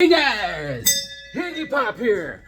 Hey guys! Higgy Pop here!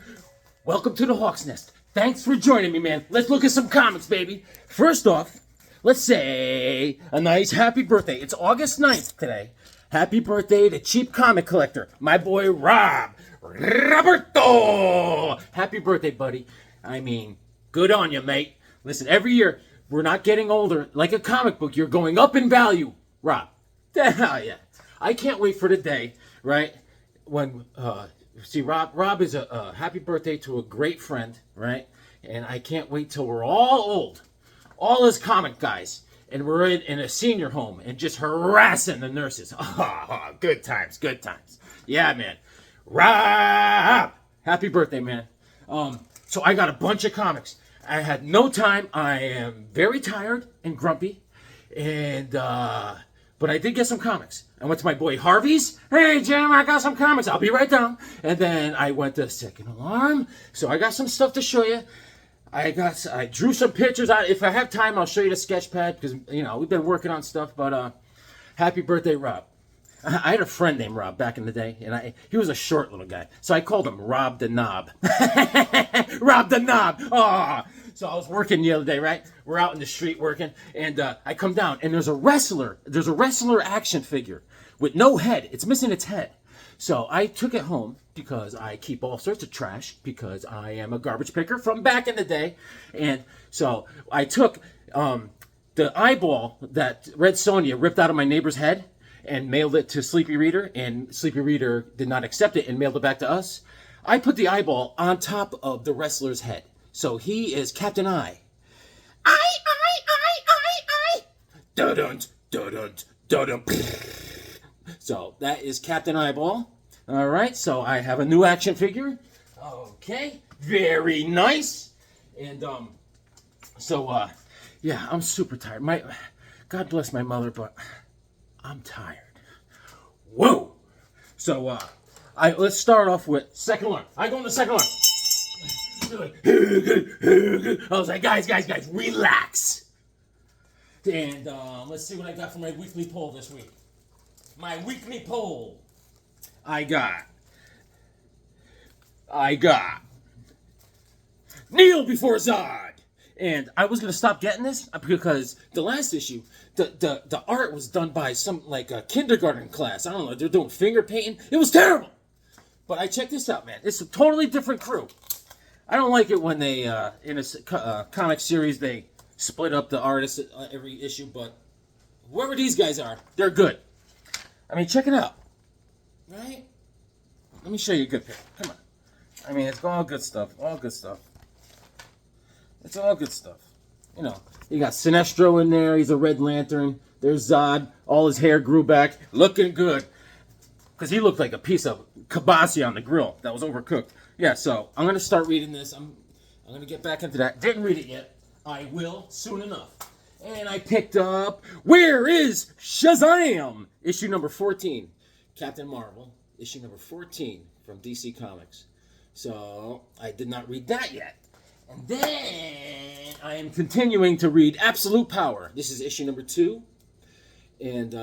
Welcome to the Hawk's Nest. Thanks for joining me, man. Let's look at some comics, baby. First off, let's say a nice happy birthday. It's August 9th today. Happy birthday to Cheap Comic Collector, my boy Rob. Roberto! Happy birthday, buddy. I mean, good on you, mate. Listen, every year, we're not getting older. Like a comic book, you're going up in value. Rob. Hell yeah. I can't wait for the day, right? When Rob is a happy birthday to a great friend, right? And I can't wait till we're all old, all as comic guys, and we're in a senior home and just harassing the nurses. Oh, good times, good times. Yeah, man. Rob, happy birthday, man. So I got a bunch of comics. I had no time. I am very tired and grumpy, and but I did get some comics. I went to my boy Harvey's. Hey, Jim, I got some comics. I'll be right down. And then I went to Second Alarm. So I got some stuff to show you. I drew some pictures. If I have time, I'll show you the sketch pad because, you know, we've been working on stuff. But happy birthday, Rob. I had a friend named Rob back in the day, and he was a short little guy. So I called him Rob the Knob. Rob the Knob. Oh. So I was working the other day, right? We're out in the street working, and I come down, and there's a wrestler action figure with no head. It's missing its head. So I took it home because I keep all sorts of trash because I am a garbage picker from back in the day. And so I took the eyeball that Red Sonja ripped out of my neighbor's head and mailed it to Sleepy Reader, and Sleepy Reader did not accept it and mailed it back to us. I put the eyeball on top of the wrestler's head. So he is Captain I. I. Dun-dun, dun-dun, dun-dun. So that is Captain Eyeball. All right, so I have a new action figure. Okay, very nice. And yeah, I'm super tired. God bless my mother, but I'm tired. Whoa. So let's start off with Second Alarm. I go into Second Alarm. I was like, guys, relax. And let's see what I got for my weekly poll this week. My weekly poll. I got Kneel Before Zod. And I was gonna stop getting this because the last issue, the art was done by some like a kindergarten class. I don't know, they're doing finger painting. It was terrible. But I checked this out, man. It's a totally different crew. I don't like it when they in a comic series they split up the artists every issue, but whoever these guys are, they're good. I mean, check it out. Right? Let me show you a good picture. Come on. I mean, it's all good stuff. All good stuff. It's all good stuff. You know, you got Sinestro in there. He's a Red Lantern. There's Zod. All his hair grew back. Looking good. Because he looked like a piece of kibasi on the grill that was overcooked. Yeah, so I'm going to start reading this. I'm going to get back into that. Didn't read it yet. I will soon enough. And I picked up Where is Shazam? Issue number 14. Captain Marvel. Issue number 14 from DC Comics. So I did not read that yet. And then I am continuing to read Absolute Power. This is issue number 2. And,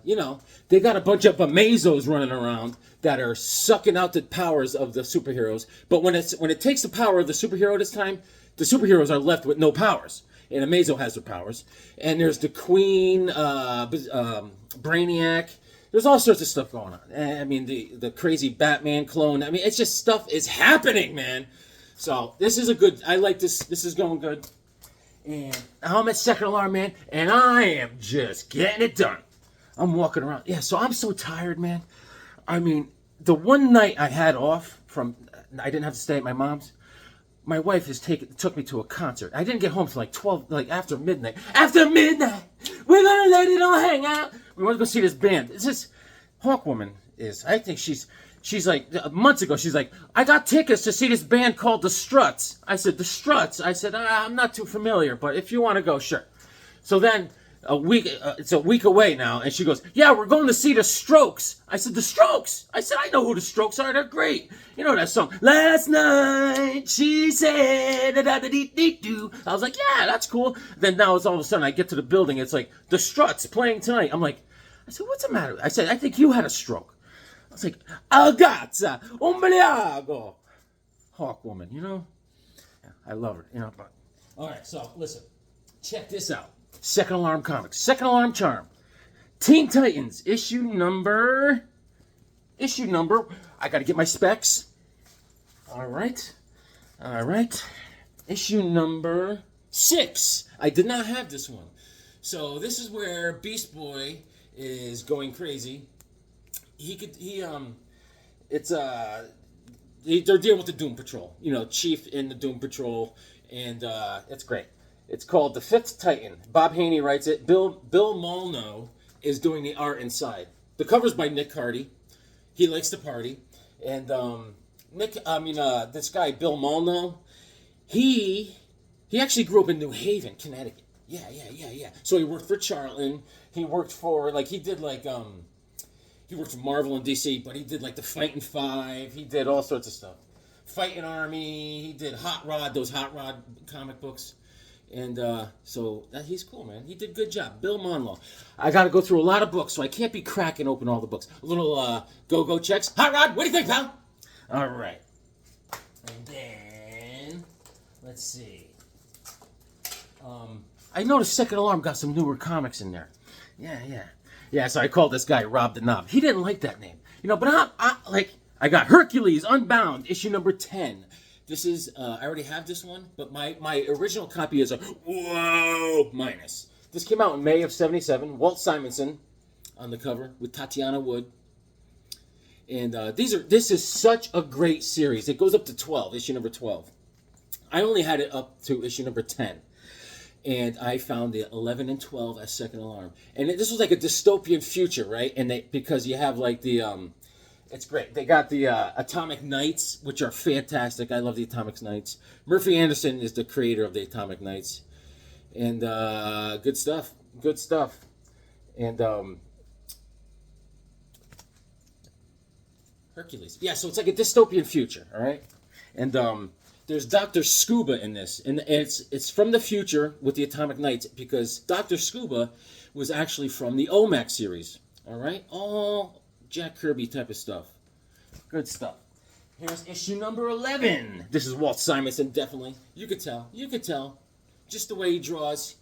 you know, they got a bunch of Amazos running around that are sucking out the powers of the superheroes. But when it takes the power of the superhero this time, the superheroes are left with no powers. And Amazo has their powers. And there's the Queen, Brainiac. There's all sorts of stuff going on. I mean, the crazy Batman clone. I mean, it's just stuff is happening, man. So this is a good, I like this. This is going good. And I'm at Second Alarm, man, and I am just getting it done. I'm walking around. Yeah, so I'm so tired, man. I mean, the one night I had off from, I didn't have to stay at my mom's, my wife took me to a concert. I didn't get home till like 12, like after midnight. After midnight, we're gonna let it all hang out. We want to go see this band. It's just, Hawkwoman is, I think she's like, months ago, she's like, I got tickets to see this band called The Struts. I said, The Struts? I said, I'm not too familiar, but if you want to go, sure. So then, it's a week away now, and she goes, yeah, we're going to see The Strokes. I said, The Strokes? I said, I know who The Strokes are. They're great. You know that song, Last Night, she said, da-da-dee-dee-doo. I was like, yeah, that's cool. Then now it's all of a sudden, I get to the building, it's like, The Struts playing tonight. I'm like, I said, what's the matter? I said, I think you had a stroke. It's like, Agazza, umbiliago. Hawk woman, you know? Yeah, I love her, you know. But all right, so listen, check this out. Second Alarm Comics, Second Alarm Charm. Teen Titans, issue number, I gotta get my specs. All right. Issue number 6. I did not have this one. So this is where Beast Boy is going crazy. They're dealing with the Doom Patrol. You know, Chief in the Doom Patrol, and it's great. It's called The Fifth Titan. Bob Haney writes it. Bill Molno is doing the art inside. The cover's by Nick Hardy. He likes to party, and this guy Bill Molno, he actually grew up in New Haven, Connecticut. Yeah. So he worked for Charlton. He worked for he worked for Marvel and DC, but he did like the Fighting Five. He did all sorts of stuff. Fighting Army. He did Hot Rod, those Hot Rod comic books. And he's cool, man. He did a good job. Bill Monlo. I got to go through a lot of books, so I can't be cracking open all the books. A little go-go checks. Hot Rod, what do you think, pal? All right. And then, let's see. I noticed Second Alarm got some newer comics in there. Yeah, so I called this guy Rob the Knob. He didn't like that name. You know, but I got Hercules Unbound, issue number 10. This is, I already have this one, but my original copy is a whoa minus. This came out in May of 77. Walt Simonson on the cover with Tatiana Wood. And this is such a great series. It goes up to 12, issue number 12. I only had it up to issue number 10. And I found the 11 and 12 as Second Alarm. And this was like a dystopian future, right? And because you have like the, it's great. They got the Atomic Knights, which are fantastic. I love the Atomic Knights. Murphy Anderson is the creator of the Atomic Knights. And good stuff. And Hercules. Yeah, so it's like a dystopian future, all right? And there's Dr. Scuba in this. And it's from the future with the Atomic Knights because Dr. Scuba was actually from the OMAC series, all right? All Jack Kirby type of stuff. Good stuff. Here's issue number 11. This is Walt Simonson, definitely. You could tell. Just the way he draws.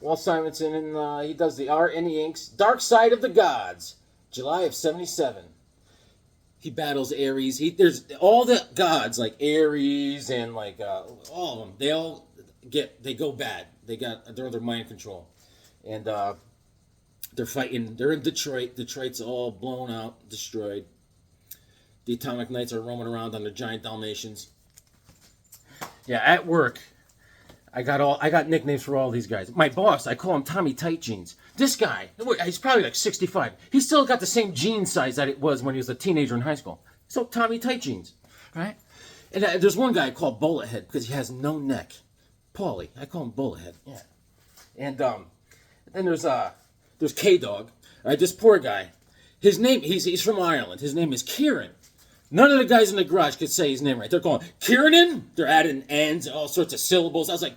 Walt Simonson, and he does the art and the inks. Dark Side of the Gods, July of 77. He battles Ares. There's all the gods, like Ares and like all of them. They go bad. They're under mind control. And they're fighting. They're in Detroit. Detroit's all blown out, destroyed. The Atomic Knights are roaming around on their giant Dalmatians. Yeah, at work, I got nicknames for all these guys. My boss, I call him Tommy Tight Jeans. This guy, he's probably like 65. He's still got the same jean size that it was when he was a teenager in high school. So Tommy Tight Jeans, right? And there's one guy I call Bullet Head because he has no neck. Paulie, I call him Bullet Head. Yeah. And then there's K-Dog. All right, this poor guy. His name, he's from Ireland. His name is Kieran. None of the guys in the garage could say his name right. They're calling Kieran. They're adding ends, all sorts of syllables. I was like,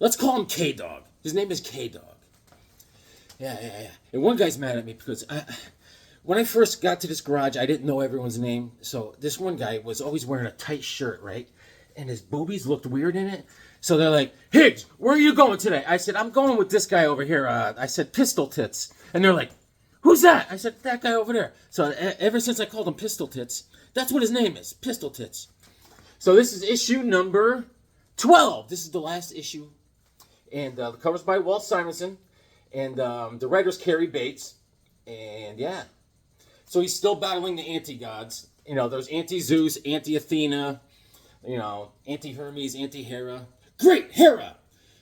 let's call him K-Dog. His name is K-Dog. Yeah. And one guy's mad at me because when I first got to this garage, I didn't know everyone's name. So this one guy was always wearing a tight shirt, right? And his boobies looked weird in it. So they're like, Higgs, where are you going today? I said, I'm going with this guy over here. I said, Pistol Tits. And they're like, who's that? I said, that guy over there. So ever since I called him Pistol Tits, that's what his name is, Pistol Tits. So this is issue number 12. This is the last issue. And the cover's by Walt Simonson. And the writer's Cary Bates. And yeah. So he's still battling the anti-gods. You know, there's anti-Zeus, anti-Athena, you know, anti-Hermes, anti-Hera. Great Hera!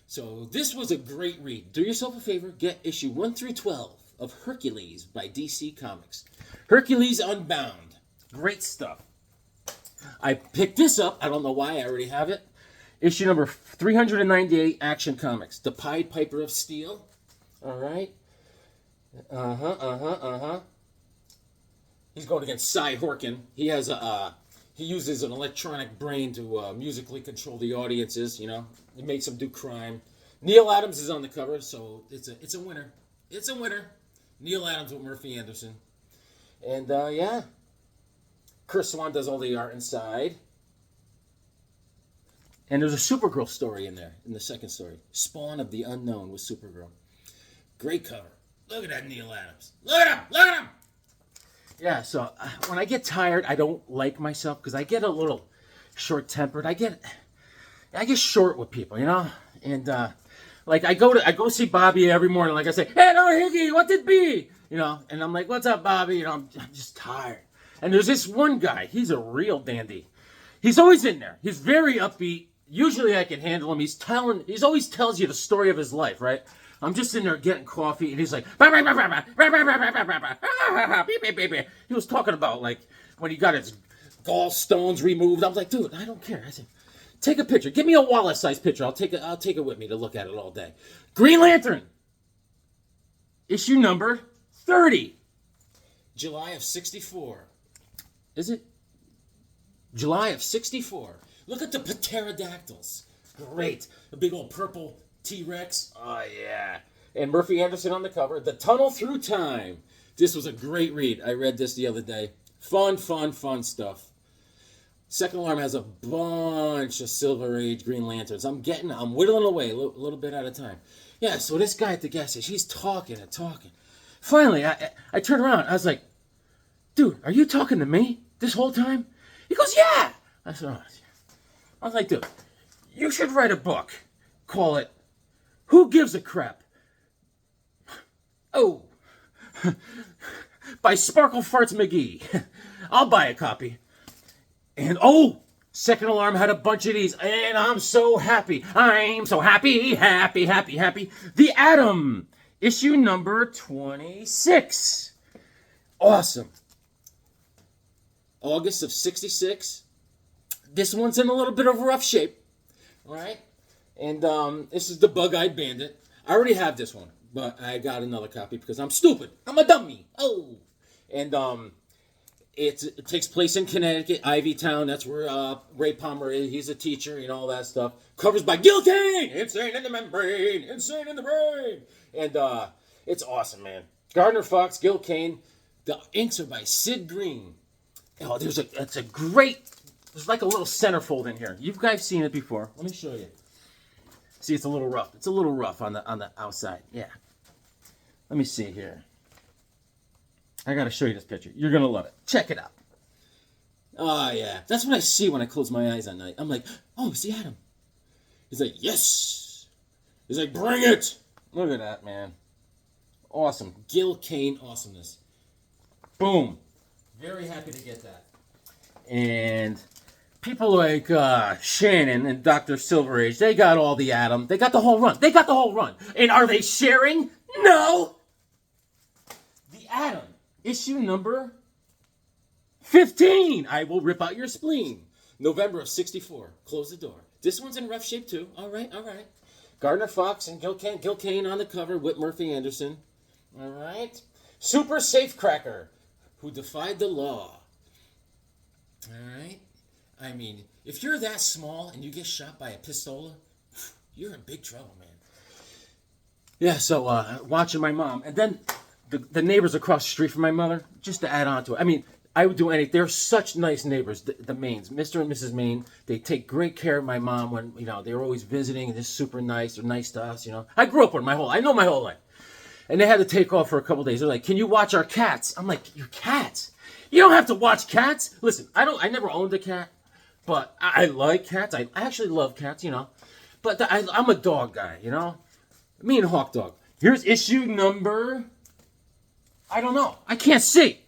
So this was a great read. Do yourself a favor, get issue 1 through 12 of Hercules by DC Comics. Hercules Unbound. Great stuff. I picked this up. I don't know why. I already have it. Issue number 398, Action Comics. The Pied Piper of Steel. All right. He's going against Cy Horkin. He has he uses an electronic brain to musically control the audiences. You know, it makes them do crime. Neil Adams is on the cover, so it's a winner. It's a winner. Neil Adams with Murphy Anderson, and yeah. Chris Swan does all the art inside. And there's a Supergirl story in there, in the second story. Spawn of the Unknown with Supergirl. Great cover. Look at that Neil Adams. Look at him! Look at him! Yeah, so when I get tired, I don't like myself because I get a little short-tempered. I get short with people, you know? And like I go see Bobby every morning. Like I say, hey, no, Higgy, what did be? You know, and I'm like, what's up, Bobby? You know, I'm just tired. And there's this one guy. He's a real dandy. He's always in there. He's very upbeat. Usually I can handle him. He's always tells you the story of his life, right? I'm just in there getting coffee, and he's like, he was talking about like when he got his gallstones removed. I was like, dude, I don't care. I said, take a picture. Give me a wallet-sized picture. I'll take it with me to look at it all day. Green Lantern, issue number 30, July of '64. Is it? July of '64. Look at the pterodactyls. Great. A big old purple T-Rex. Oh, yeah. And Murphy Anderson on the cover. The Tunnel Through Time. This was a great read. I read this the other day. Fun stuff. Second Alarm has a bunch of Silver Age Green Lanterns. I'm whittling away a little bit at a time. Yeah, so this guy at the gas station, he's talking and talking. Finally, I turned around. I was like, dude, are you talking to me this whole time? He goes, yeah. I said, oh. I was like, dude, you should write a book. Call it, Who Gives a Crap? Oh. By Sparkle Farts McGee. I'll buy a copy. And, Second Alarm had a bunch of these. And I'm so happy. I'm so happy. Happy. The Atom. Issue number 26. Awesome. August of '66. This one's in a little bit of rough shape, right? And this is the Bug-Eyed Bandit. I already have this one, but I got another copy because I'm stupid. I'm a dummy. Oh. And it takes place in Connecticut, Ivytown. That's where Ray Palmer is. He's a teacher and all that stuff. Covers by Gil Kane. Insane in the Membrane. Insane in the Brain. And it's awesome, man. Gardner Fox, Gil Kane. The inks are by Sid Green. Oh, there's like a little centerfold in here. You guys seen it before. Let me show you. See, it's a little rough. It's a little rough on the outside. Yeah. Let me see here. I gotta show you this picture. You're gonna love it. Check it out. Oh yeah. That's what I see when I close my eyes at night. I'm like, oh, it's the Atom. He's like, yes. He's like, bring it. Look at that, man. Awesome. Gil Kane awesomeness. Boom. Very happy to get that. And people like Shannon and Dr. Silver Age, they got all the Atom. They got the whole run. And are they sharing? No. The Atom, issue number 15. I will rip out your spleen. November of '64. Close the door. This one's in rough shape too. All right. Gardner Fox and Gil Kane on the cover with Murphy Anderson. All right. Super Safecracker, who defied the law. All right. I mean, if you're that small and you get shot by a pistola, you're in big trouble, man. Yeah, so watching my mom. And then the neighbors across the street from my mother, just to add on to it. I mean, I would do anything. They're such nice neighbors, the Mains. Mr. and Mrs. Main, they take great care of my mom when, they were always visiting. And they're super nice. They're nice to us, I grew up with them I know my whole life. And they had to take off for a couple days. They're like, can you watch our cats? I'm like, your cats? You don't have to watch cats. Listen, I never owned a cat, but I like cats. I actually love cats, But I'm a dog guy, Me and Hawk Dog. Here's issue number, I don't know. I can't see.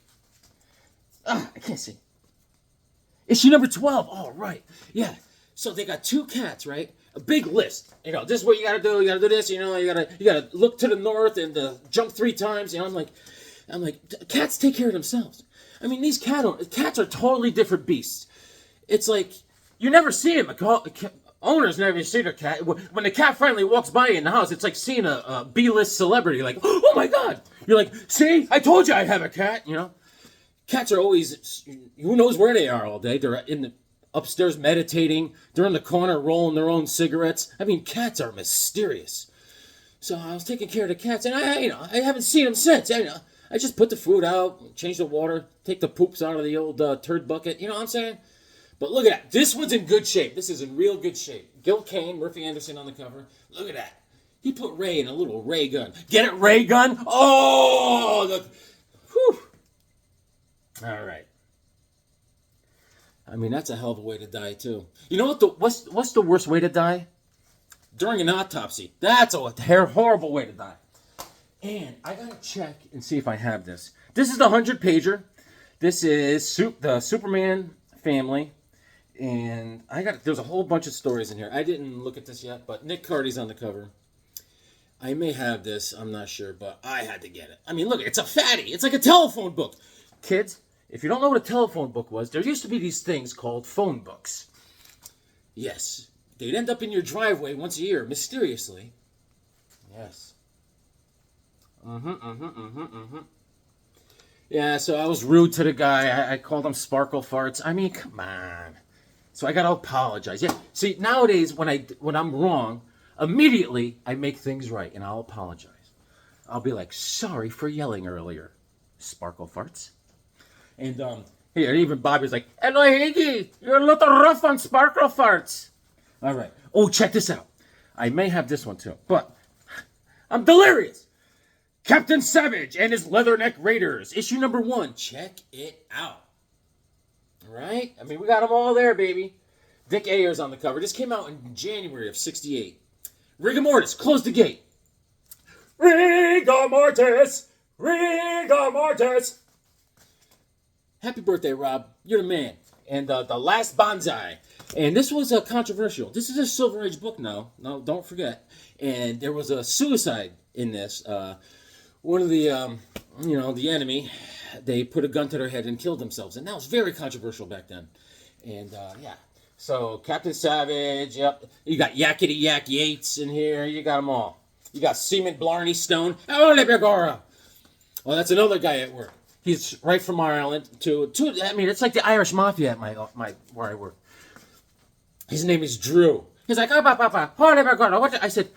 I can't see. Issue number 12. Oh, right. Yeah. So they got two cats, right? A big list. This is what you got to do. You got to do this. You got to look to the north and jump 3 times. I'm like, cats take care of themselves. I mean, these cats are totally different beasts. It's like, you never see them. Owners never see their cat. When the cat finally walks by in the house, it's like seeing a B-list celebrity. Like, oh my God. You're like, see? I told you I'd have a cat, Cats are always, who knows where they are all day. They're in the upstairs meditating. They're in the corner rolling their own cigarettes. I mean, cats are mysterious. So I was taking care of the cats, and I haven't seen them since. I just put the food out, change the water, take the poops out of the old turd bucket. You know what I'm saying? But look at that. This one's in good shape. This is in real good shape. Gil Kane, Murphy Anderson on the cover. Look at that. He put Ray in a little ray gun. Get it, ray gun? Oh! Whew. All right. I mean, that's a hell of a way to die, too. You know what's the worst way to die? During an autopsy. That's a horrible way to die. And I gotta check and see if I have this. This is the 100-pager. This is the Superman family. And there's a whole bunch of stories in here. I didn't look at this yet, but Nick Cardy's on the cover. I may have this, I'm not sure, but I had to get it. I mean, look, it's a fatty. It's like a telephone book. Kids, if you don't know what a telephone book was, there used to be these things called phone books. Yes. They'd end up in your driveway once a year, mysteriously. Yes. Yeah, so I was rude to the guy. I called him Sparkle Farts. I mean, come on. So I gotta apologize. Yeah. See, nowadays when I'm wrong, immediately I make things right and I'll apologize. I'll be like, sorry for yelling earlier, Sparkle Farts. And here, even Bobby's like, hello, Iggy, you're a little rough on Sparkle Farts. All right. Oh, check this out. I may have this one too, but I'm delirious. Captain Savage and his Leatherneck Raiders, issue number 1. Check it out. All right? I mean, we got them all there, baby. Dick Ayers on the cover. This came out in January of '68. Rigor Mortis, close the gate. Rigor Mortis! Rigor Mortis! Happy birthday, Rob. You're the man. And the last bonsai. And this was controversial. This is a Silver Age book now. No, don't forget. And there was a suicide in this. One of the, the enemy, they put a gun to their head and killed themselves. And that was very controversial back then. And, yeah. So, Captain Savage, yep. You got Yakety Yak Yates in here. You got them all. You got Seaman Blarney Stone. Oh, Lebegora. Well, that's another guy at work. He's right from Ireland. I mean, it's like the Irish Mafia at my where I work. His name is Drew. He's like, oh, papa, what? I said,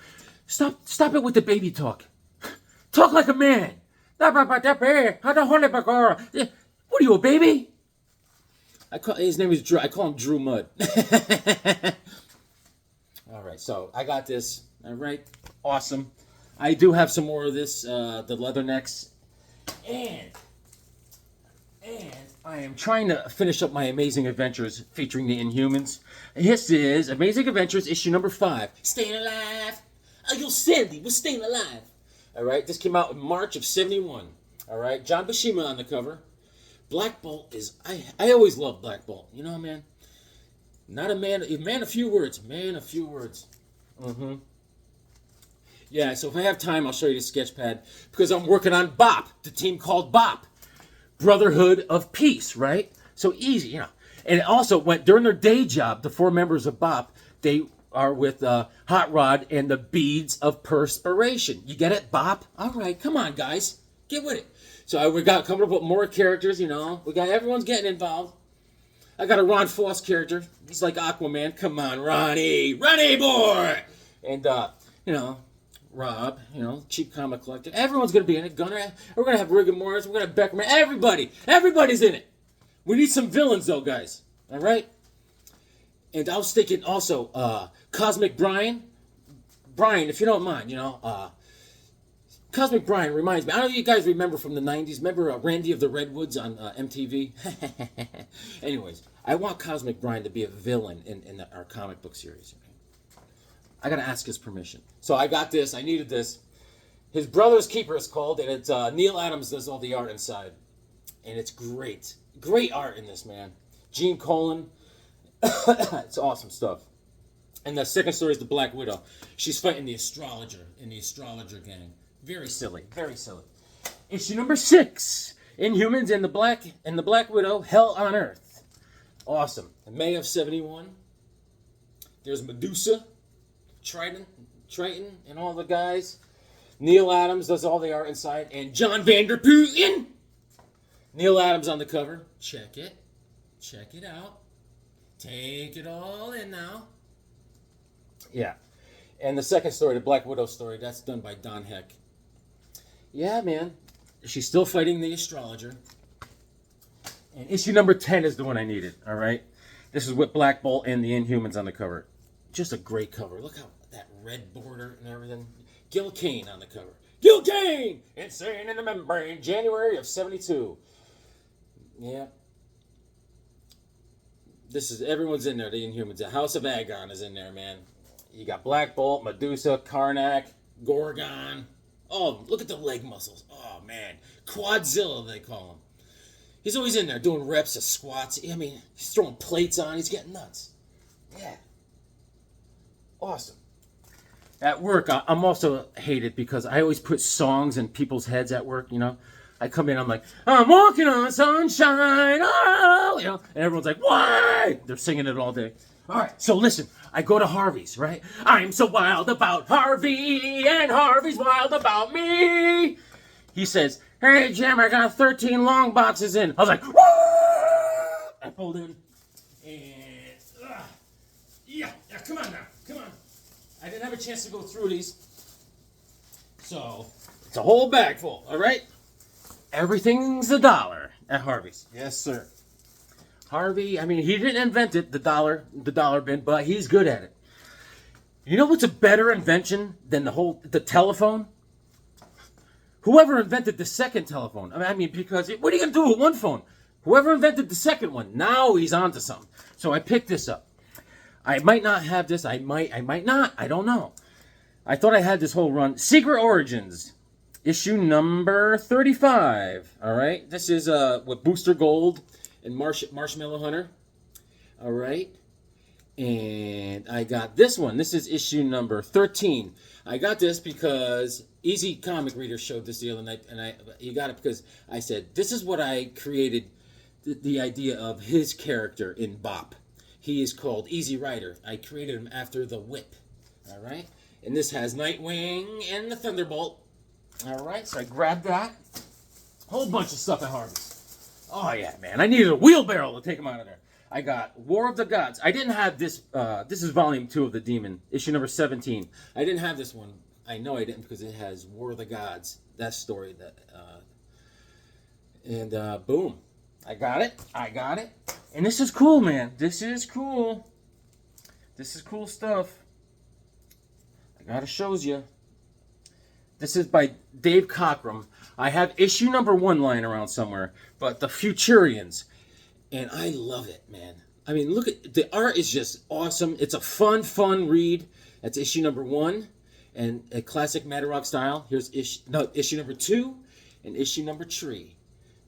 stop it with the baby talk. Talk like a man. What are you, a baby? His name is Drew. I call him Drew Mudd. All right, so I got this. All right, awesome. I do have some more of this, the Leathernecks. And I am trying to finish up my Amazing Adventures featuring the Inhumans. This is Amazing Adventures issue number 5. Staying alive. Oh, yo, Sandy, we're staying alive. All right, this came out in March of '71. All right, John Buscema on the cover. Black Bolt is, I always love Black Bolt. You know, man? Not a man of few words. Man of few words. Yeah, so if I have time, I'll show you the sketch pad. Because I'm working on BOP, the team called BOP. Brotherhood of Peace, right? So easy, you know. And also, during their day job, the 4 members of BOP, they are with Hot Rod and the Beads of Perspiration. You get it, BOP? All right, come on, guys. Get with it. So we got coming up with more characters, you know. We got everyone's getting involved. I got a Ron Foss character. He's like Aquaman. Come on, Ronnie boy. And Rob, cheap comic collector. Everyone's gonna be in it. We're gonna have Rigor Mortis. We're gonna have Beckerman. Everybody's in it. We need some villains though, guys. All right. And I was thinking also Cosmic Brian, if you don't mind, Cosmic Brian reminds me. I don't know if you guys remember from the 90s. Remember Randy of the Redwoods on MTV? Anyways, I want Cosmic Brian to be a villain in our comic book series. Okay? I got to ask his permission. So I got this. I needed this. His Brother's Keeper is called, and it's Neil Adams does all the art inside. And it's great. Great art in this, man. Gene Colan. It's awesome stuff. And the second story is the Black Widow. She's fighting the astrologer in the astrologer gang. Very silly, very silly. Issue number 6. Inhumans and the Black Widow, Hell on Earth. Awesome. In May of '71. There's Medusa, Triton, and all the guys. Neil Adams does all the art inside, and John Vanderputten. Neil Adams on the cover. Check it out. Take it all in now. Yeah. And the second story, the Black Widow story, that's done by Don Heck. Yeah, man. She's still fighting the astrologer. And issue number 10 is the one I needed, all right? This is with Black Bolt and the Inhumans on the cover. Just a great cover. Look how that red border and everything. Gil Kane on the cover. Gil Kane! Insane in the Membrane, January of 72. Yeah. Everyone's in there, the Inhumans. The House of Agon is in there, man. You got Black Bolt, Medusa, Karnak, Gorgon. Oh, look at the leg muscles. Oh, man. Quadzilla, they call him. He's always in there doing reps of squats. I mean, he's throwing plates on. He's getting nuts. Yeah. Awesome. At work, I'm also hated because I always put songs in people's heads at work, you know. I come in, I'm like, I'm walking on sunshine, oh, you know. And everyone's like, why? They're singing it all day. All right, so listen, I go to Harvey's, right? I'm so wild about Harvey, and Harvey's wild about me. He says, hey, Jim, I got 13 long boxes in. I was like, woo! I pulled in, and, yeah, come on now, come on. I didn't have a chance to go through these. So, it's a whole bag full, all right? Everything's $1 at Harvey's. Yes, sir. Harvey, I mean, he didn't invent it, the dollar bin, but he's good at it. You know what's a better invention than the telephone? Whoever invented the second telephone. I mean, because what are you going to do with one phone? Whoever invented the second one, now he's onto something. So I picked this up. I might not have this. I might not. I don't know. I thought I had this whole run. Secret Origins, issue number 35. All right. This is with Booster Gold and Marshmallow Hunter. All right. And I got this one. This is issue number 13. I got this because Easy Comic Reader showed this the other night, and you got it because I said, this is what I created, the idea of his character in Bop. He is called Easy Rider. I created him after the Whip. All right? And this has Nightwing and the Thunderbolt. All right? So I grabbed that. Whole bunch of stuff at Harvey's. Oh, yeah, man. I needed a wheelbarrow to take them out of there. I got War of the Gods. I didn't have this. This is volume 2 of The Demon, issue number 17. I didn't have this one. I know I didn't because it has War of the Gods. That story. Boom. I got it. And this is cool, man. This is cool. This is cool stuff. I gotta shows you. This is by Dave Cockrum. I have issue number 1 lying around somewhere, but the Futurians. And I love it, man. I mean, look at the art is just awesome. It's a fun read. That's issue number 1, and a classic Madarock style. Here's issue number 2, and issue number 3,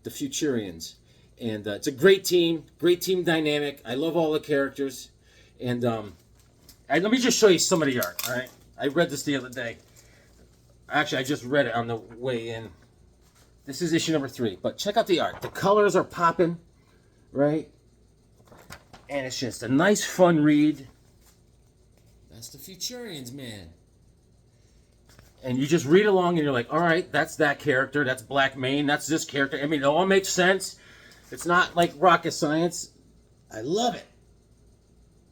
the Futurians. And it's a great team dynamic. I love all the characters. And let me just show you some of the art. All right, I read this the other day. Actually, I just read it on the way in. This is issue number 3. But check out the art. The colors are popping. Right? And it's just a nice, fun read. That's the Futurians, man. And you just read along and you're like, all right, that's that character. That's Black Mane. That's this character. I mean, it all makes sense. It's not like rocket science. I love it.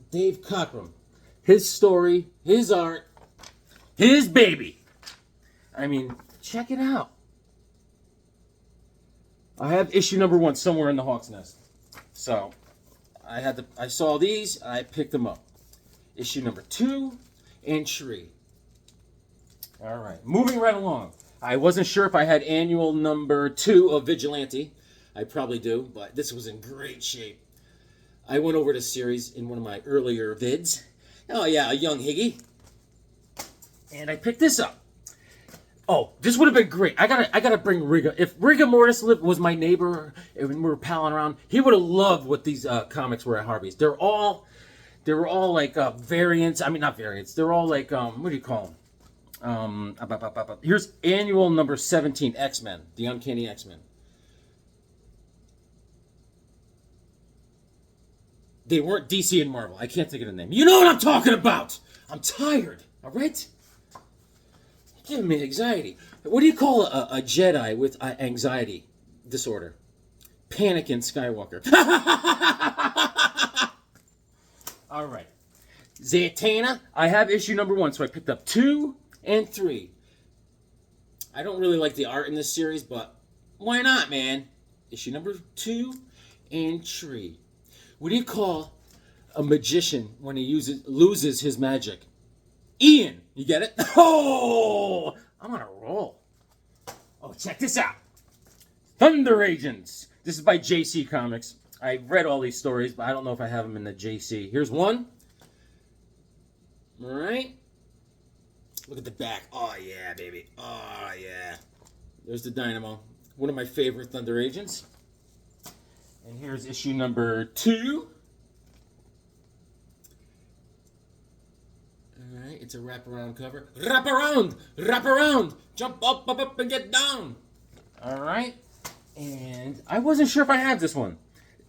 Dave Cockrum. His story, his art, his baby. I mean, check it out. I have issue number 1 somewhere in the Hawk's Nest. So, I saw these, I picked them up. Issue number 2 and 3. All right, moving right along. I wasn't sure if I had annual number 2 of Vigilante. I probably do, but this was in great shape. I went over this series in one of my earlier vids. Oh yeah, a young Higgy. And I picked this up. Oh, this would have been great. I gotta bring Rigor. If Rigor Mortis was my neighbor and we were palling around, he would have loved what these comics were at Harvey's. They were all like variants. I mean, not variants. They're all like what do you call them? Here's annual number 17, X-Men, the Uncanny X-Men. They weren't DC and Marvel. I can't think of the name. You know what I'm talking about. I'm tired. All right. Giving me anxiety. What do you call a Jedi with anxiety disorder? Panic in Skywalker. All right. Zatanna. I have issue number 1, so I picked up 2 and 3. I don't really like the art in this series, but Why not, man? Issue number 2 and 3. What do you call a magician when he loses his magic? Ian. You get it? Oh, I'm on a roll. Oh, check this out. Thunder Agents. This is by JC Comics. I read all these stories, but I don't know if I have them in the JC. Here's one. All right. Look at the back. Oh, yeah, baby. Oh, yeah. There's the Dynamo. One of my favorite Thunder Agents. And here's issue number 2. All right. It's a wraparound cover. Wrap around. Wrap around. Jump up, up, up, and get down. All right. And I wasn't sure if I had this one.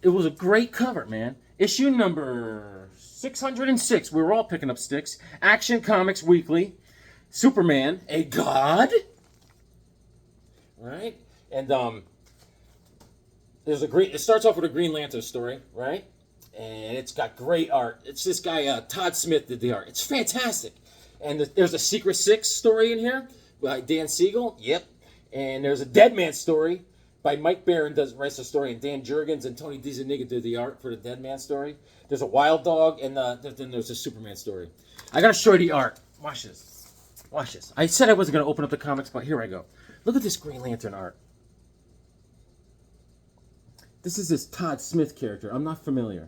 It was a great cover, man. Issue number 606. We were all picking up sticks. Action Comics Weekly. Superman, a god. Right? And there's a great. It starts off with a Green Lantern story, right? And it's got great art. It's this guy Todd Smith did the art. It's fantastic. And there's a Secret Six story in here by Dan Siegel. Yep. And there's a Dead Man story by Mike Barron writes the story, and Dan Jurgens and Tony DiZuniga did the art for the Dead Man story. There's a Wild Dog, and then there's a Superman story. I gotta show you the art. Watch this. Watch this. I said I wasn't gonna open up the comics, but here I go. Look at this Green Lantern art. This is this Todd Smith character. I'm not familiar.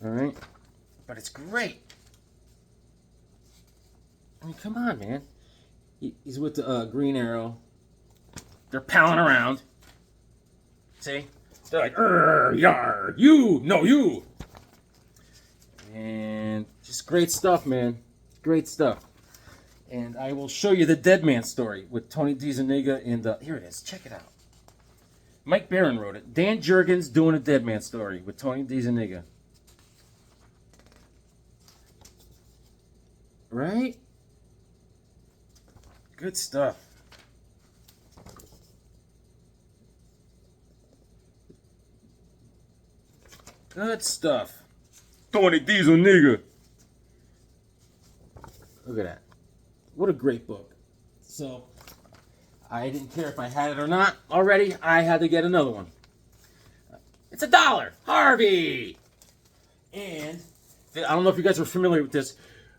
All right, but it's great. I mean, come on, man. He's with the Green Arrow. They're palling around. See? They're like, yar, you, no, you. And just great stuff, man. Great stuff. And I will show you the Dead Man story with Tony DiZuniga and, here it is. Check it out. Mike Barron wrote it. Dan Jurgens doing a Dead Man story with Tony DiZuniga. Right? Good stuff. Good stuff. Tony DiZuniga. Look at that. What a great book. So, I didn't care if I had it or not already. I had to get another one. It's $1. Harvey! And, I don't know if you guys are familiar with this.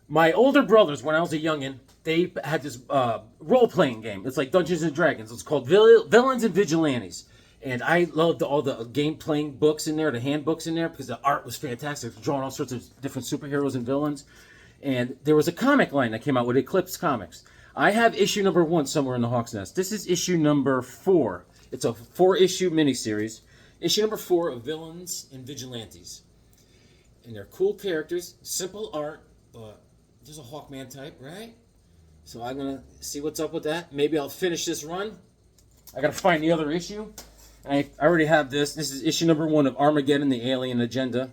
My older brothers, when I was a youngin', they had this role-playing game. It's like Dungeons and Dragons. It's called Villains and Vigilantes. And I loved all the game-playing books in there, the handbooks in there, because the art was fantastic. Drawing all sorts of different superheroes and villains. And there was a comic line that came out with Eclipse Comics. I have issue number 1 somewhere in the Hawk's Nest. This is issue number 4. It's a 4-issue miniseries. Issue number 4 of Villains and Vigilantes. And they're cool characters, simple art, but there's a Hawkman type, right? So I'm going to see what's up with that. Maybe I'll finish this run. I got to find the other issue. I already have this. This is issue number 1 of Armageddon, the Alien Agenda.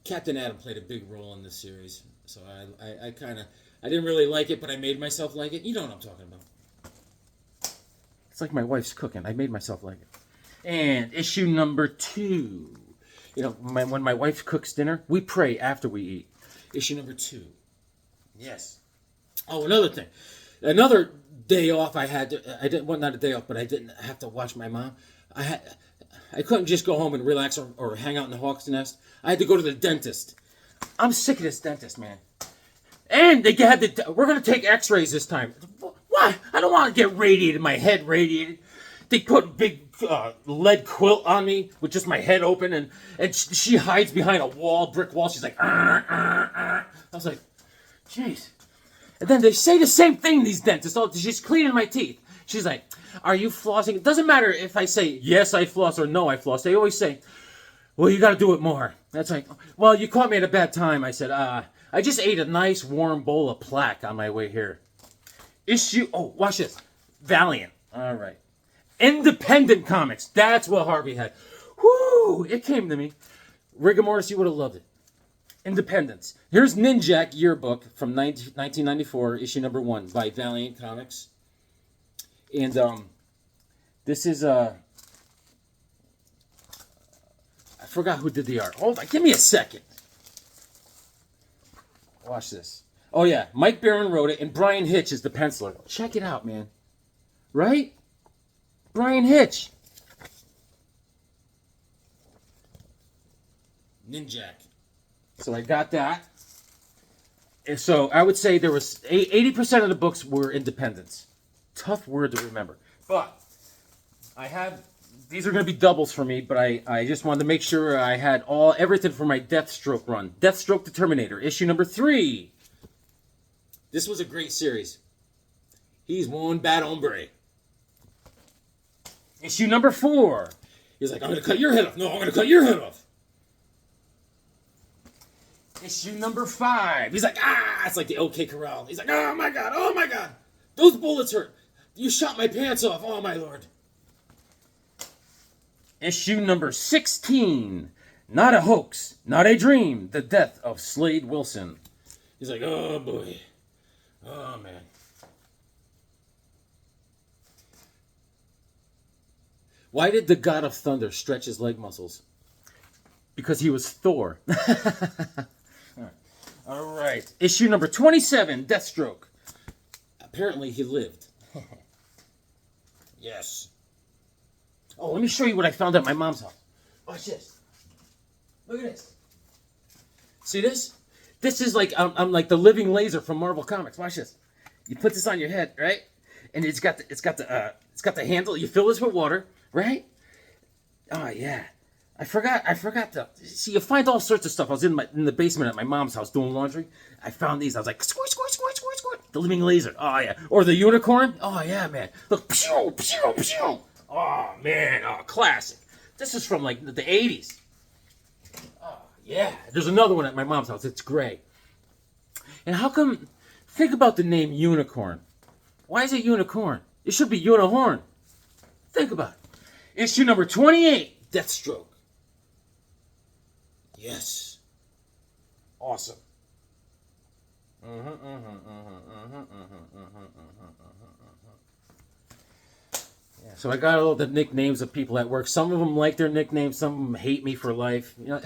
Captain Atom played a big role in this series. So I didn't really like it, but I made myself like it. You know what I'm talking about. It's like my wife's cooking. I made myself like it. And issue number 2. You know, when my wife cooks dinner, we pray after we eat. Issue number 2. Yes. Oh, another thing. Another day off I didn't, well, not a day off, but I didn't have to watch my mom. I couldn't just go home and relax or hang out in the Hawk's Nest. I had to go to the dentist. I'm sick of this dentist, man. And they we're going to take x-rays this time. Why? I don't want to get radiated, my head radiated. They put a big lead quilt on me with just my head open, and she hides behind a brick wall. She's like, I was like, jeez. And then they say the same thing, these dentists. Oh, she's cleaning my teeth. She's like, are you flossing? It doesn't matter if I say, yes, I floss, or no, I floss. They always say, well, you got to do it more. That's like, well, you caught me at a bad time. I said, I just ate a nice warm bowl of plaque on my way here. Watch this. Valiant. All right. Independent Comics. That's what Harvey had. Whoo! It came to me. Rigor Mortis, you would have loved it. Independence. Here's Ninjak Yearbook from 1994, issue number 1 by Valiant Comics. And this is I forgot who did the art. Hold on, give me a second. Watch this. Oh yeah, Mike Barron wrote it, and Brian Hitch is the penciler. Check it out, man. Right? Brian Hitch. Ninjak. So I got that. And so I would say there was 80% of the books were independents. Tough word to remember. But I had, these are going to be doubles for me, but I just wanted to make sure I had everything for my Deathstroke run. Deathstroke the Terminator, issue number 3. This was a great series. He's one bad hombre. Issue number 4. He's like, I'm going to cut your head off. No, I'm going to cut your head off. Issue number 5. He's like, it's like the OK Corral. He's like, oh my God. Those bullets hurt. You shot my pants off. Oh my Lord. Issue number 16. Not a hoax, not a dream. The death of Slade Wilson. He's like, oh boy. Oh man. Why did the God of Thunder stretch his leg muscles? Because he was Thor. All right. Issue number 27, Deathstroke. Apparently he lived. Yes. Oh, let me show you what I found at my mom's house. Watch this. Look at this. See this? This is like, I'm like the living laser from Marvel Comics. Watch this. You put this on your head, right? And it's got the handle. You fill this with water, right? Oh yeah. I forgot to see. You find all sorts of stuff. I was in the basement at my mom's house doing laundry. I found these. I was like, squirt. The living laser. Oh yeah. Or the unicorn. Oh yeah, man. Look, pew. Oh man, classic. This is from like the 80s. Oh yeah. There's another one at my mom's house. It's gray. And how come? Think about the name unicorn. Why is it unicorn? It should be unihorn. Think about it. Issue number 28, Deathstroke. Yes. Awesome. Yeah, so I got all the nicknames of people at work. Some of them like their nicknames. Some of them hate me for life. You know,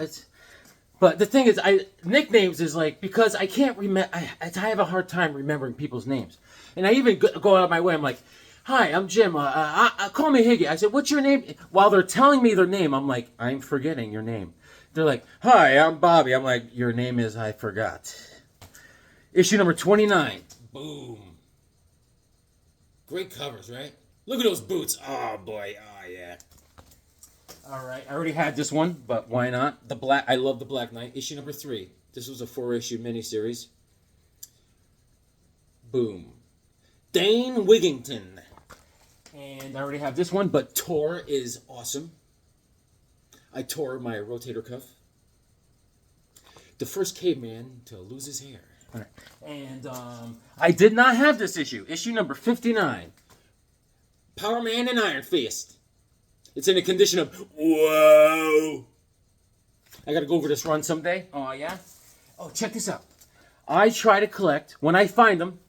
but the thing is, nicknames is like, because I can't remember. I have a hard time remembering people's names, and I even go out of my way. I'm like, "Hi, I'm Jim. Call me Higgy." I said, "What's your name?" While they're telling me their name, I'm like, "I'm forgetting your name." They're like, "Hi, I'm Bobby." I'm like, "Your name is I forgot." Issue number 29. Boom. Great covers, right? Look at those boots. Oh boy. Oh yeah. All right. I already had this one, but why not? I love the Black Knight. Issue number 3. This was a 4-issue miniseries. Boom. Dane Wigington. And I already have this one, but Tor is awesome. I tore my rotator cuff. The first caveman to lose his hair. All right. And I did not have this issue. Issue number 59. Power Man and Iron Fist. It's in a condition of, whoa. I got to go over this run someday. Oh, yeah? Oh, check this out. I try to collect, when I find them,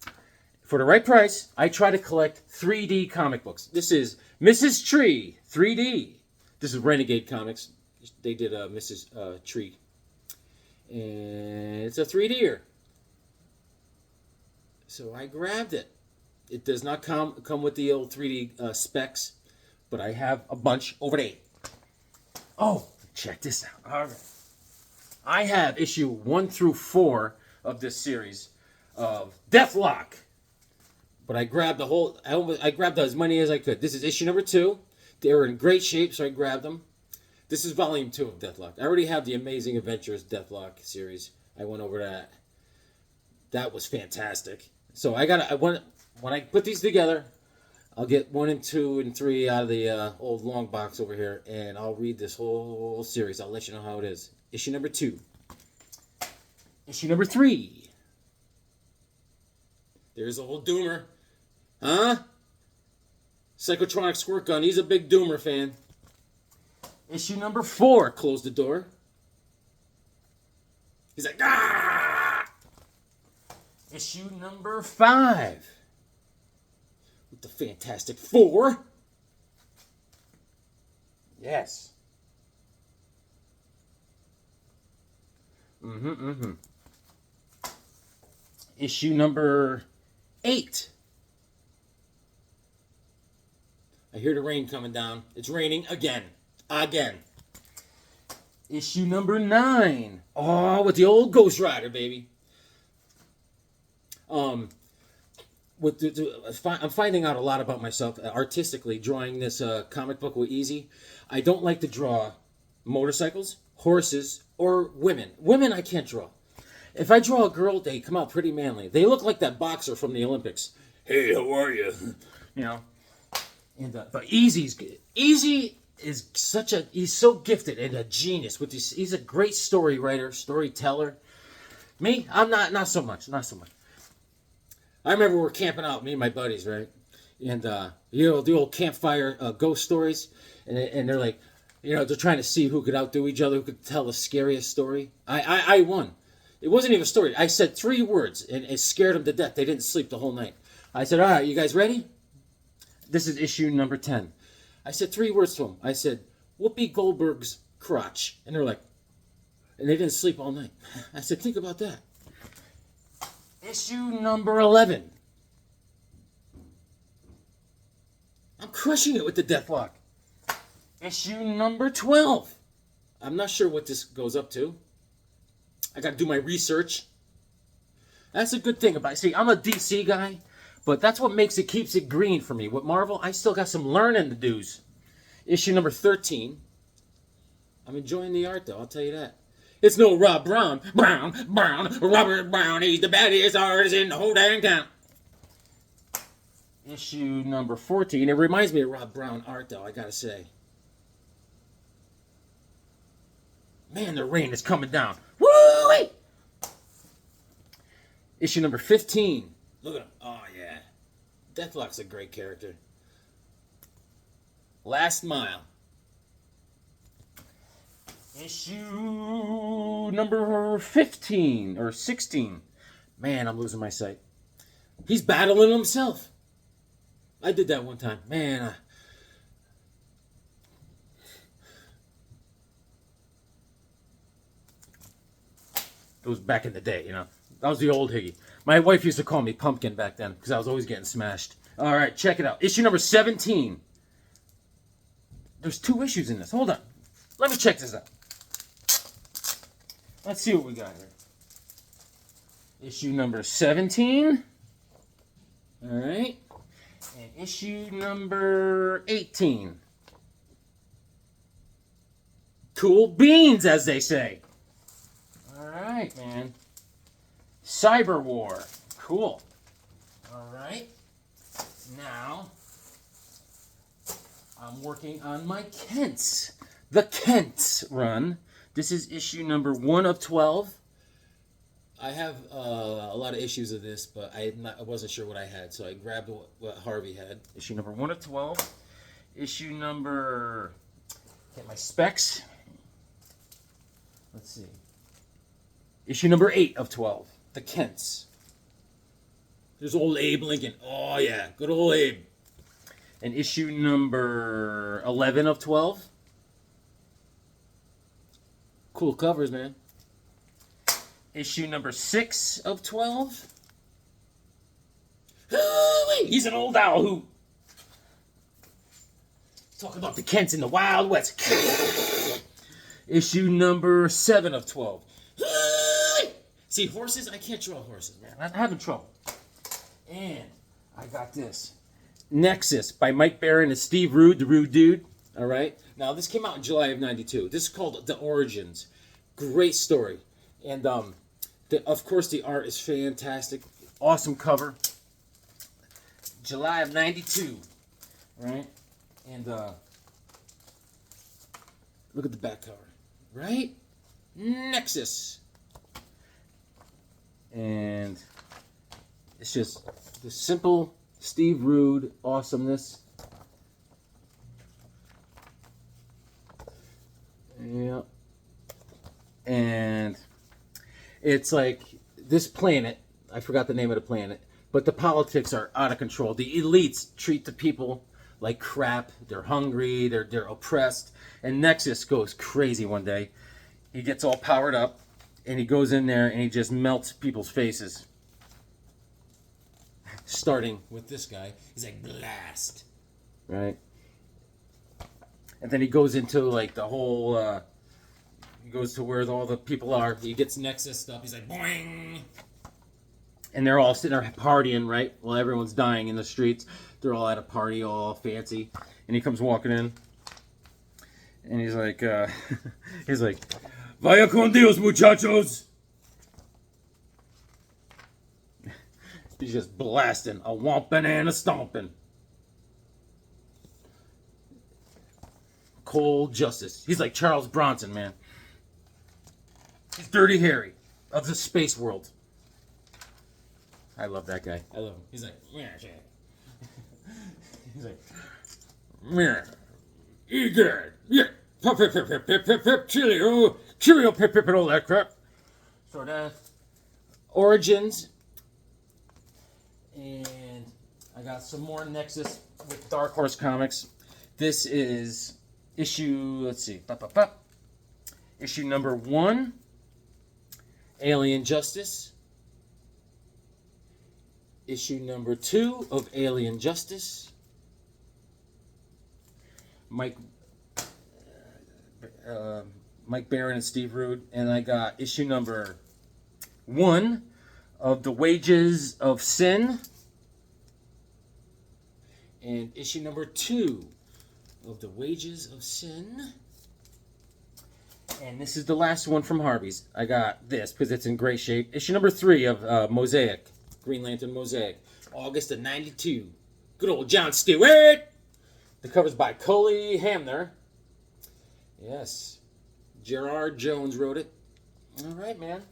for the right price, I try to collect 3D comic books. This is Mrs. Tree, 3D. This is Renegade Comics. They did Mrs. Tree. And it's a 3D-er. So I grabbed it. It does not come with the old 3D specs, but I have a bunch over there. Oh, check this out. All right. I have issue 1 through 4 of this series of Deathlock. But I grabbed I grabbed as many as I could. This is issue number 2. They were in great shape, so I grabbed them. This is volume 2 of Deathlock. I already have the Amazing Adventures Deathlock series. I went over that. That was fantastic. So when I put these together, I'll get 1 and 2 and 3 out of the old long box over here, and I'll read this whole series. I'll let you know how it is. Issue number 2. Issue number 3. There's the old Doomer. Huh? Psychotronic Squirt Gun. He's a big Doomer fan. Issue number 4. Close the door. He's like, ah! Issue number 5. With the Fantastic Four. Yes. Issue number 8. I hear the rain coming down. It's raining again. Again. Issue number 9. Oh, with the old Ghost Rider, baby. I'm finding out a lot about myself artistically drawing this comic book with Easy. I don't like to draw motorcycles, horses, or women. Women I can't draw. If I draw a girl, they come out pretty manly. They look like that boxer from the Olympics. Hey, how are you? You know. And but Easy is he's so gifted and a genius with this. He's a great story writer, storyteller. Me, I'm not so much. I remember we were camping out, me and my buddies, right? And the old campfire ghost stories, and they're like, they're trying to see who could outdo each other, who could tell the scariest story. I won. It wasn't even a story. I said 3 words, and it scared them to death. They didn't sleep the whole night. I said, all right, you guys ready? This is issue number 10. I said 3 words to them. I said, Whoopi Goldberg's crotch. And they're like, and they didn't sleep all night. I said, think about that. Issue number 11. I'm crushing it with the Deathlock. Issue number 12. I'm not sure what this goes up to. I got to do my research. That's a good thing about it. See, I'm a DC guy, but that's what keeps it green for me. With Marvel, I still got some learning to do. Issue number 13. I'm enjoying the art, though, I'll tell you that. It's no Rob Brown. Robert Brown. He's the baddest artist in the whole dang town. Issue number 14. It reminds me of Rob Brown art, though, I gotta say. Man, the rain is coming down. Woo-wee! Issue number 15. Look at him. Oh, yeah. Deathlock's a great character. Last Mile. Issue number 15 or 16. Man, I'm losing my sight. He's battling himself. I did that one time. Man, it was back in the day, That was the old Higgy. My wife used to call me Pumpkin back then because I was always getting smashed. All right, check it out. Issue number 17. There's 2 issues in this. Hold on. Let me check this out. Let's see what we got here. Issue number 17. All right. And issue number 18. Cool beans, as they say. All right, man. Cyber War. Cool. All right. Now, I'm working on my Kents. The Kents run. This is issue number 1 of 12. I have a lot of issues of this, but I wasn't sure what I had, so I grabbed what Harvey had. Issue number 1 of 12. Issue number... Get my specs. Let's see. Issue number 8 of 12. The Kents. There's old Abe Lincoln. Oh, yeah. Good old Abe. And issue number 11 of 12. Cool covers, man. Issue number 6 of 12. Oh, wait. He's an old owl who... Talk about the Kents in the Wild West. Issue number 7 of 12. See, horses, I can't draw horses, man. I'm having trouble. And I got this. Nexus by Mike Barron and Steve Rude, the Rude Dude. All right? Now, this came out in July of 92. This is called The Origins. Great story. And, of course, the art is fantastic. Awesome cover. July of 92. Right? And, look at the back cover. Right? Nexus. And it's just the simple Steve Rude awesomeness. Yeah. And it's like this planet, I forgot the name of the planet, but the politics are out of control. The elites treat the people like crap. They're hungry, they're oppressed. And Nexus goes crazy one day. He gets all powered up. And he goes in there and he just melts people's faces. Starting with this guy. He's like, blast. Right? And then he goes into like the whole. He goes to where all the people are. He gets Nexus stuff. He's like boing. And they're all sitting there partying, right? While everyone's dying in the streets. They're all at a party, all fancy. And he comes walking in. And he's like, Vaya con Dios, muchachos. He's just blasting a whomping and a stomping. Cold justice. He's like Charles Bronson, man. He's Dirty Harry of the space world. I love that guy. I love him. He's like, he's like, egad, yeah, pip, pip, pip, pip, pip, pip, pip, cheerio, cheerio, pip, pip, and all that crap. So that Origins, and I got some more Nexus with Dark Horse Comics. This is issue, let's see, issue number 1, Alien Justice. Issue number 2 of Alien Justice. Mike Barron and Steve Rude. And I got issue number 1 of The Wages of Sin. And issue number 2 of The Wages of Sin. And this is the last one from Harvey's. I got this because it's in great shape. Issue number 3 of Mosaic. Green Lantern Mosaic. August of 92. Good old John Stewart. The cover's by Coley Hamner. Yes. Gerard Jones wrote it. All right, man.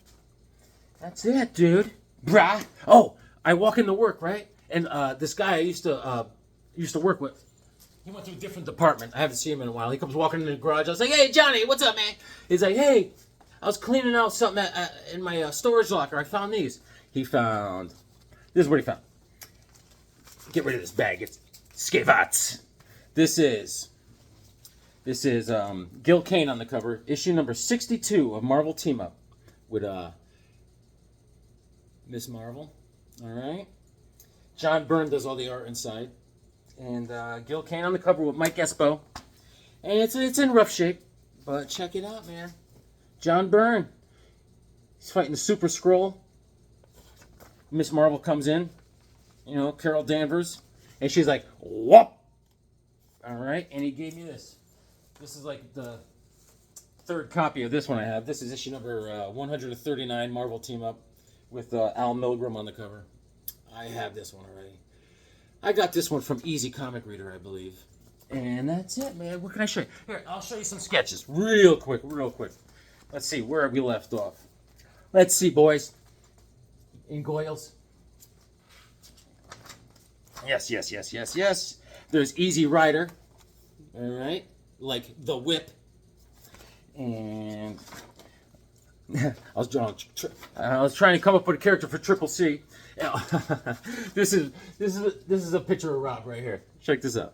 That's it, dude. Brah. Oh, I walk into work, right? And this guy I used to work with, he went to a different department. I haven't seen him in a while. He comes walking into the garage. I was like, hey, Johnny, what's up, man? He's like, hey, I was cleaning out something in my storage locker. I found these. He found, this is what he found. Get rid of this bag. It's Skavats. This is Gil Kane on the cover. Issue number 62 of Marvel Team Up with Miss Marvel. All right. John Byrne does all the art inside. And Gil Kane on the cover with Mike Espo. And it's in rough shape. But check it out, man. John Byrne. He's fighting the Super Skrull. Miss Marvel comes in, you know, Carol Danvers, and she's like, whoop! All right, and he gave me this. This is like the 3rd copy of this one I have. This is issue number 139, Marvel Team Up, with Al Milgrom on the cover. I have this one already. I got this one from Easy Comic Reader, I believe. And that's it, man. What can I show you? Here, I'll show you some sketches real quick. Let's see, where have we left off? Let's see, boys. In Goyles. Yes. There's Easy Rider. All right. Like the Whip. And I was trying to come up with a character for Triple C. This is a picture of Rob right here. Check this out.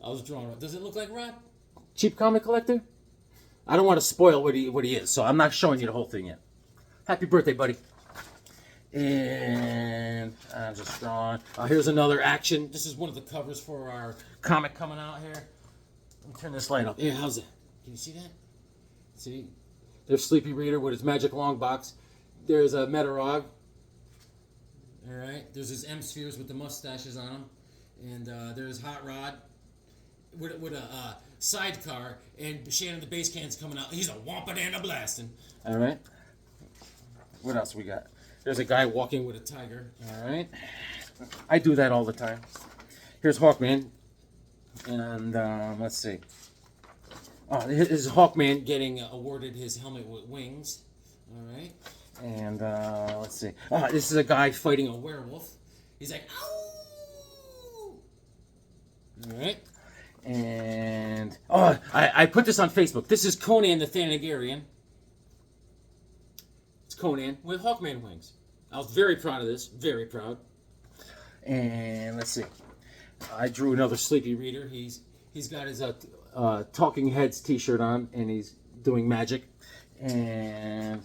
I was drawing. Does it look like Rob? Cheap comic collector? I don't want to spoil what he is, so I'm not showing you the whole thing yet. Happy birthday, buddy. And I'm just drawing. Here's another action. This is one of the covers for our comic coming out here. Let me turn this light off. Yeah, how's that? Can you see that? See? There's Sleepy Reader with his magic long box. There's a Metarog. All right. There's his M-Spheres with the mustaches on them. And there's Hot Rod with a sidecar. And Shannon the Bass Can's coming out. He's a whomping and a blasting. All right. What else we got? There's a guy walking with a tiger. All right. I do that all the time. Here's Hawkman. And let's see. Oh, this is Hawkman getting awarded his helmet with wings. All right. And let's see. Oh, this is a guy fighting a werewolf. He's like, ow! All right. And, oh, I put this on Facebook. This is Conan the Thanagarian. It's Conan with Hawkman wings. I was very proud of this. Very proud. And let's see. I drew another Sleepy Reader. He's got his Talking Heads t-shirt on, and he's doing magic. And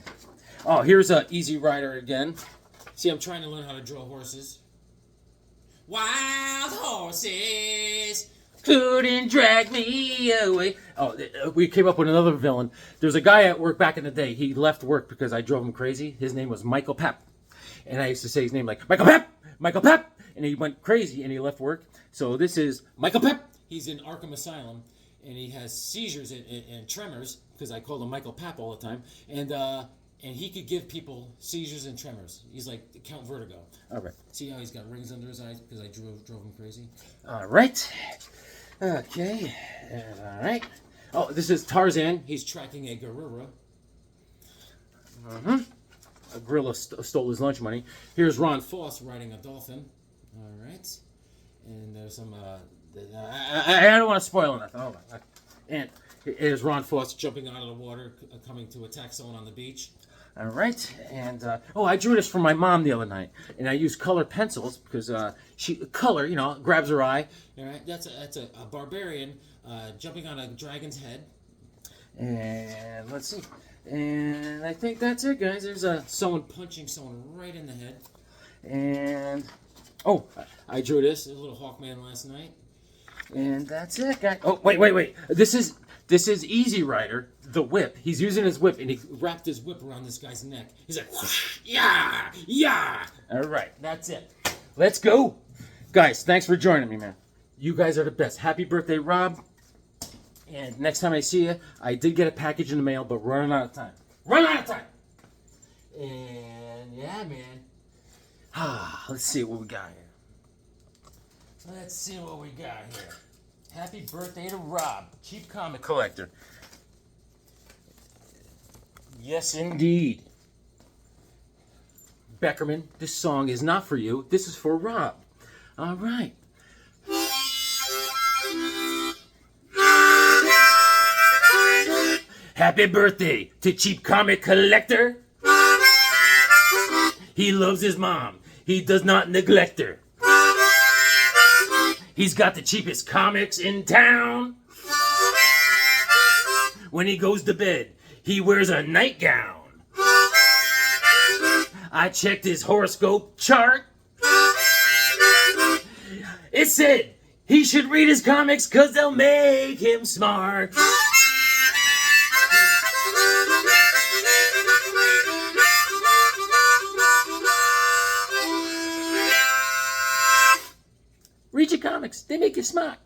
oh, here's a Easy Rider again. See, I'm trying to learn how to draw horses. Wild horses, couldn't drag me away. Oh, we came up with another villain. There's a guy at work back in the day. He left work because I drove him crazy. His name was Michael Pep. And I used to say his name like, Michael Pep! Michael Pep! And he went crazy and he left work. So this is Michael Pep. He's in Arkham Asylum. And he has seizures and tremors, because I called him Michael Pep all the time. And he could give people seizures and tremors. He's like Count Vertigo. All right. See how he's got rings under his eyes because I drove him crazy? All right. Okay. All right. Oh, this is Tarzan. He's tracking a gorilla. A gorilla stole his lunch money. Here's Ron Foss riding a dolphin. All right. And there's some... I don't want to spoil nothing. Hold on. And here's Ron Foss jumping out of the water, coming to attack someone on the beach. All right, and I drew this for my mom the other night, and I used colored pencils because color, grabs her eye. All right, that's a barbarian jumping on a dragon's head. And let's see, and I think that's it, guys. There's someone punching someone right in the head, and I drew this, a little Hawkman last night, and that's it, guys. Oh, wait, this is Easy Rider. The whip. He's using his whip, and he wrapped his whip around this guy's neck. He's like, whoosh, yeah. All right, that's it. Let's go. Guys, thanks for joining me, man. You guys are the best. Happy birthday, Rob. And next time I see you, I did get a package in the mail, but we're running out of time. And, yeah, man. Let's see what we got here. Happy birthday to Rob, cheap comic collector. Yes, indeed. Beckerman, this song is not for you. This is for Rob. All right. Happy birthday to cheap comic collector. He loves his mom. He does not neglect her. He's got the cheapest comics in town. When he goes to bed, he wears a nightgown. I checked his horoscope chart. It said he should read his comics because they'll make him smart. Read your comics. They make you smart.